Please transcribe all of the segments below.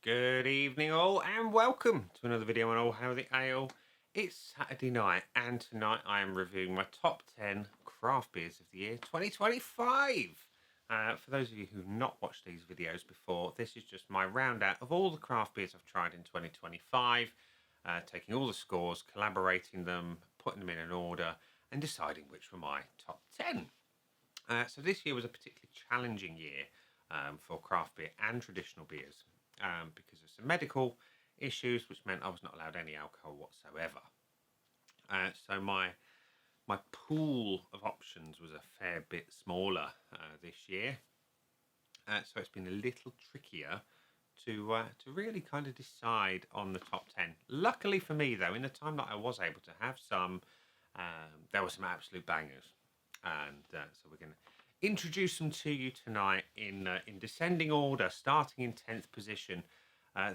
Good evening all and welcome to another video on All How the Ale. It's Saturday night and tonight I am reviewing my top 10 craft beers of the year 2025. For those of you who've not watched these videos before, this is just my roundout of all the craft beers I've tried in 2025, taking all the scores, collaborating them, putting them in an order and deciding which were my top 10. So this year was a particularly challenging year for craft beer and traditional beers. Because of some medical issues, which meant I was not allowed any alcohol whatsoever. So my pool of options was a fair bit smaller this year. So it's been a little trickier to really kind of decide on the top 10. Luckily for me, though, in the time that I was able to have some, there were some absolute bangers. And so we're going to introduce them to you tonight in descending order, starting in 10th position.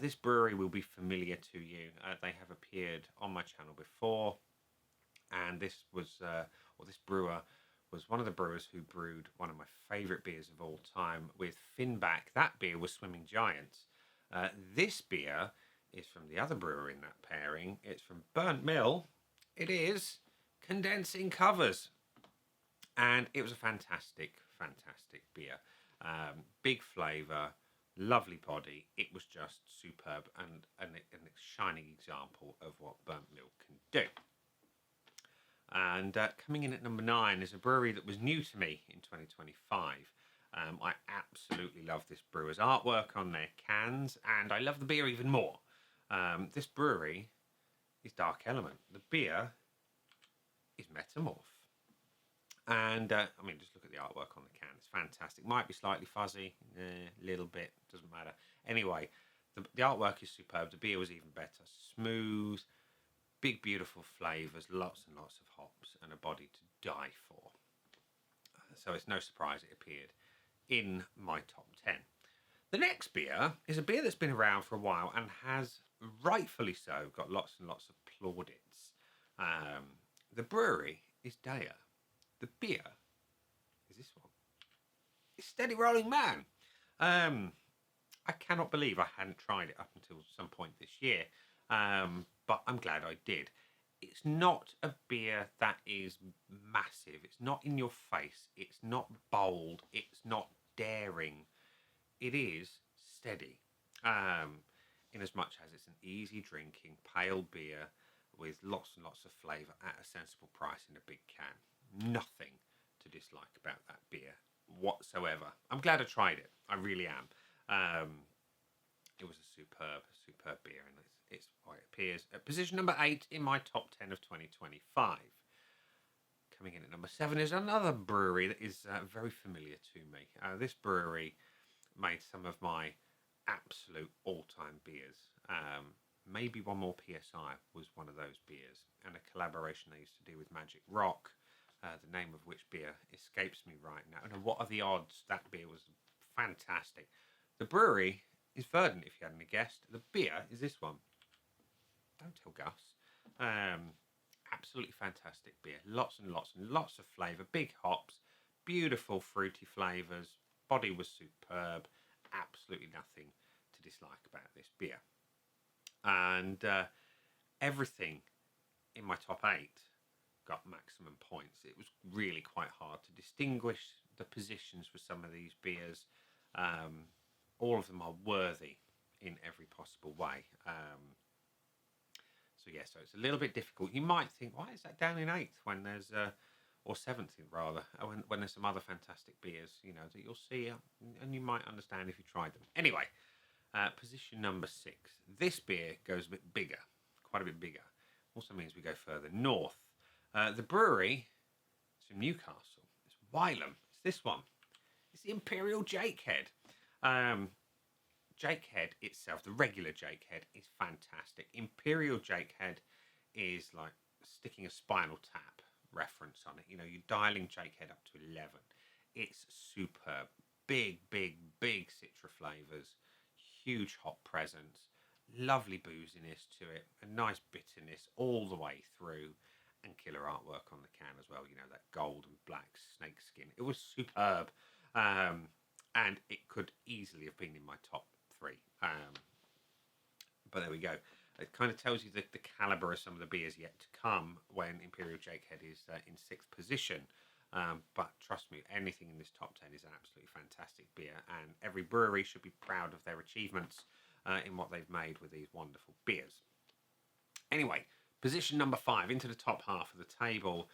This brewery will be familiar to you. They have appeared on my channel before, and this brewer was one of the brewers who brewed one of my favourite beers of all time with Finback. That beer was Swimming Giants. This beer is from the other brewer in that pairing. It's from Burnt Mill. It is Condensing Covers. And it was a fantastic beer. Big flavour, lovely body. It was just superb and a shining example of what Burnt Mill can do. And coming in at number 9 is a brewery that was new to me in 2025. I absolutely love this brewer's artwork on their cans, and I love the beer even more. This brewery is Dark Element. The beer is Metamorph. And I mean, just look at the artwork on the can. It's fantastic. Might be slightly fuzzy, a little bit, doesn't matter. Anyway, the artwork is superb. The beer was even better. Smooth, big, beautiful flavours, lots and lots of hops, and a body to die for. So it's no surprise it appeared in my top 10. The next beer is a beer that's been around for a while and has, rightfully so, got lots and lots of plaudits. The brewery is Daya. The beer is this one. It's Steady Rolling Man. I cannot believe I hadn't tried it up until some point this year, but I'm glad I did. It's not a beer that is massive. It's not in your face. It's not bold. It's not daring. It is steady, in as much as it's an easy drinking pale beer with lots and lots of flavour at a sensible price in a big can. Nothing to dislike about that beer whatsoever. I'm glad I tried it. I really am. It was a superb beer, and it's why it appears at position number 8 in my top 10 of 2025. Coming in at number 7 is another brewery that is very familiar to me. This brewery made some of my absolute all-time beers. Maybe One More PSI was one of those beers, and a collaboration they used to do with Magic Rock. The name of which beer escapes me right now. And what are the odds? That beer was fantastic. The brewery is Verdant, if you hadn't guessed. The beer is this one. Don't tell Gus. Absolutely fantastic beer. Lots and lots and lots of flavour. Big hops. Beautiful fruity flavours. Body was superb. Absolutely nothing to dislike about this beer. And everything in my top 8 got maximum points. It was really quite hard to distinguish the positions for some of these beers. All of them are worthy in every possible way. So it's a little bit difficult. You might think, why is that down in 8th when there's, or 7th rather, when there's some other fantastic beers, that you'll see, and you might understand if you tried them. Anyway, position number 6. This beer goes a bit bigger, quite a bit bigger. Also means we go further north. The brewery is from Newcastle. It's Wylam. It's this one. It's the Imperial Jakehead. Jakehead itself, the regular Jakehead, is fantastic. Imperial Jakehead is like sticking a Spinal Tap reference on it. You're dialing Jakehead up to 11. It's superb. Big citra flavours. Huge hop presence. Lovely booziness to it. A nice bitterness all the way through. And killer artwork on the can as well, that gold and black snake skin. It was superb, and it could easily have been in my top 3. But there we go. It kind of tells you the calibre of some of the beers yet to come when Imperial Jakehead is in 6th position. But trust me, anything in this top 10 is an absolutely fantastic beer, and every brewery should be proud of their achievements in what they've made with these wonderful beers. Anyway, position number 5, into the top half of the table,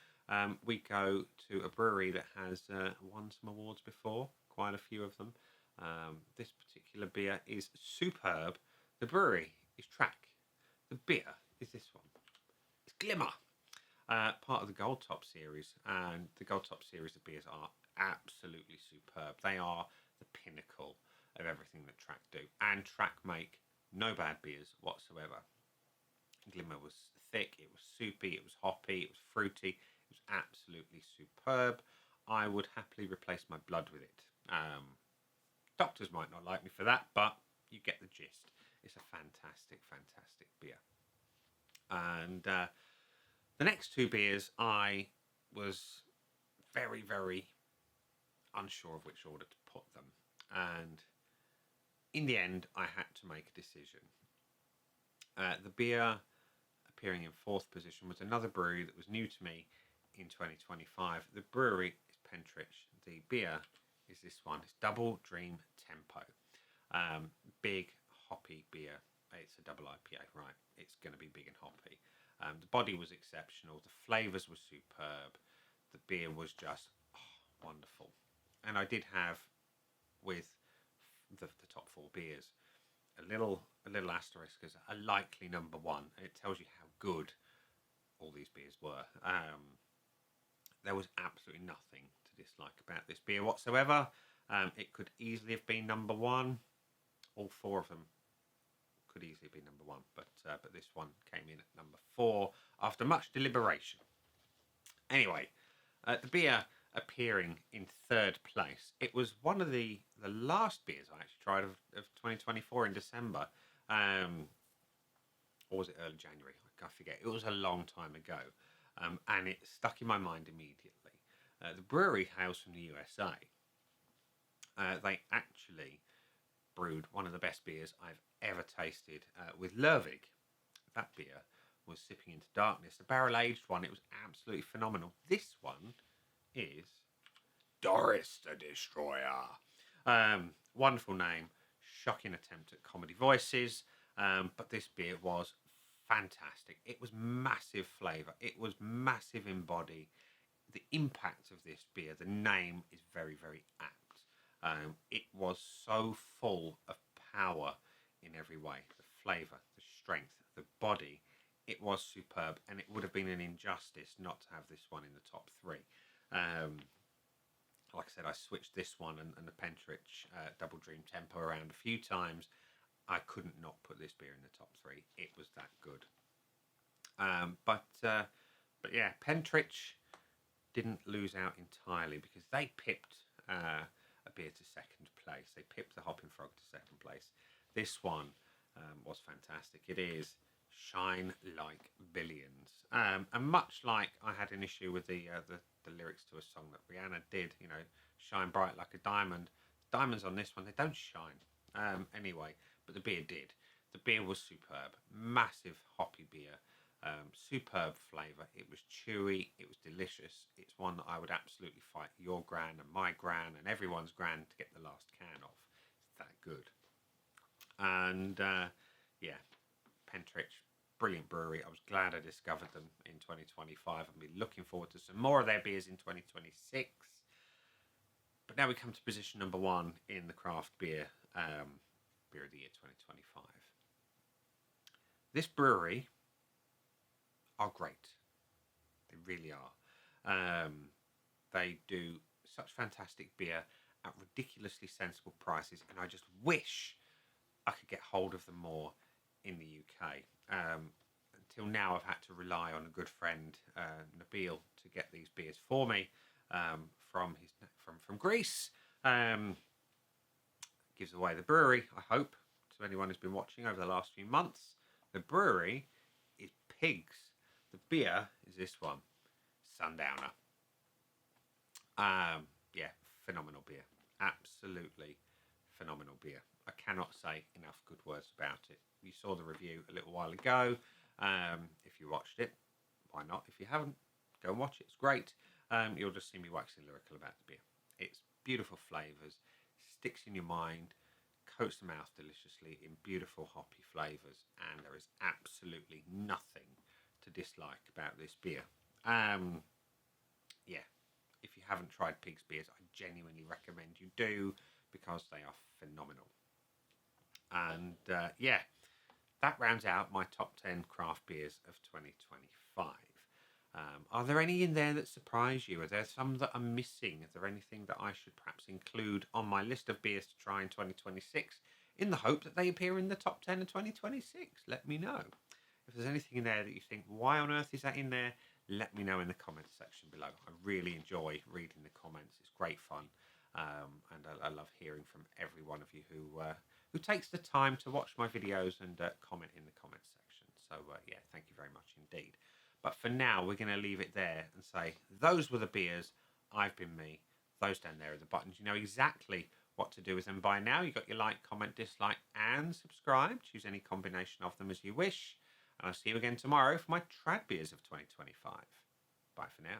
we go to a brewery that has won some awards before, quite a few of them. This particular beer is superb. The brewery is Track. The beer is this one. It's Glimmer, part of the Gold Top series. And the Gold Top series of beers are absolutely superb. They are the pinnacle of everything that Track do. And Track make no bad beers whatsoever. Glimmer was thick, it was soupy, it was hoppy, it was fruity. It was absolutely superb. I would happily replace my blood with it. Doctors might not like me for that, but you get the gist. It's a fantastic, fantastic beer. And the next two beers, I was very, very unsure of which order to put them. And in the end, I had to make a decision. The beer appearing in 4th position was another brewery that was new to me in 2025. The brewery is Pentridge. The beer is this one. It's Double Dream Tempo. Big hoppy beer. It's a double IPA, right? It's going to be big and hoppy. The body was exceptional. The flavours were superb. The beer was just wonderful. And I did have, with the top 4 beers, a little asterisk as a likely number 1. And it tells you how good all these beers were. There was absolutely nothing to dislike about this beer whatsoever. It could easily have been number 1. All 4 of them could easily be number 1, but this one came in at number 4 after much deliberation. Anyway, the beer appearing in 3rd place. It was one of the last beers I actually tried of 2024 in December. Or was it early January? I forget. It was a long time ago. And it stuck in my mind immediately. The brewery hails from the USA. They actually brewed one of the best beers I've ever tasted with Lervig. That beer was Sipping into Darkness, a barrel-aged one. It was absolutely phenomenal. This one is Doris the Destroyer. Wonderful name, shocking attempt at comedy voices, but this beer was fantastic. It was massive flavour. It was massive in body. The impact of this beer, the name is very, very apt. It was so full of power in every way. The flavour, the strength, the body. It was superb, and it would have been an injustice not to have this one in the top 3. Like I said, I switched this one and the Pentridge Double Dream Tempo around a few times. I couldn't not put this beer in the top 3. It was that good. But yeah, Pentridge didn't lose out entirely because they pipped a beer to 2nd place. They pipped the Hopping Frog to 2nd place. This one was fantastic. It is Shine Like Billions. And much like I had an issue with the lyrics to a song that Rihanna did, you know, shine bright like a diamond. Diamonds on this one, they don't shine. Anyway, but the beer did. The beer was superb. Massive hoppy beer. Superb flavour. It was chewy. It was delicious. It's one that I would absolutely fight your gran and my gran and everyone's gran to get the last can off. It's that good. And yeah, Pentridge, brilliant brewery. I was glad I discovered them in 2025. I'll be looking forward to some more of their beers in 2026. But now we come to position number 1 in the craft beer beer of the year 2025. This brewery are great. They really are. They do such fantastic beer at ridiculously sensible prices, and I just wish I could get hold of them more in the UK. Until now, I've had to rely on a good friend, Nabil, to get these beers for me from Greece. Gives away the brewery, I hope, to anyone who's been watching over the last few months. The brewery is Pigs. The beer is this one, Sundowner. Yeah, phenomenal beer. Absolutely phenomenal beer. I cannot say enough good words about it. You saw the review a little while ago. If you watched it, why not? If you haven't, go and watch it. It's great. You'll just see me waxing lyrical about the beer. It's beautiful flavours, sticks in your mind, coats the mouth deliciously in beautiful hoppy flavours, and there is absolutely nothing to dislike about this beer. Yeah, if you haven't tried Pig's beers, I genuinely recommend you do, because they are phenomenal. And yeah, that rounds out my top 10 craft beers of 2025. Are there any in there that surprise you? Are there some that I'm missing? Is there anything that I should perhaps include on my list of beers to try in 2026 in the hope that they appear in the top 10 of 2026? Let me know. If there's anything in there that you think, why on earth is that in there? Let me know in the comments section below. I really enjoy reading the comments. It's great fun. And I love hearing from every one of you who takes the time to watch my videos and comment in the comments section. So yeah, thank you very much indeed. But for now, we're going to leave it there and say, those were the beers. I've been me. Those down there are the buttons. You know exactly what to do with them by now. You've got your like, comment, dislike, and subscribe. Choose any combination of them as you wish. And I'll see you again tomorrow for my trad beers of 2025. Bye for now.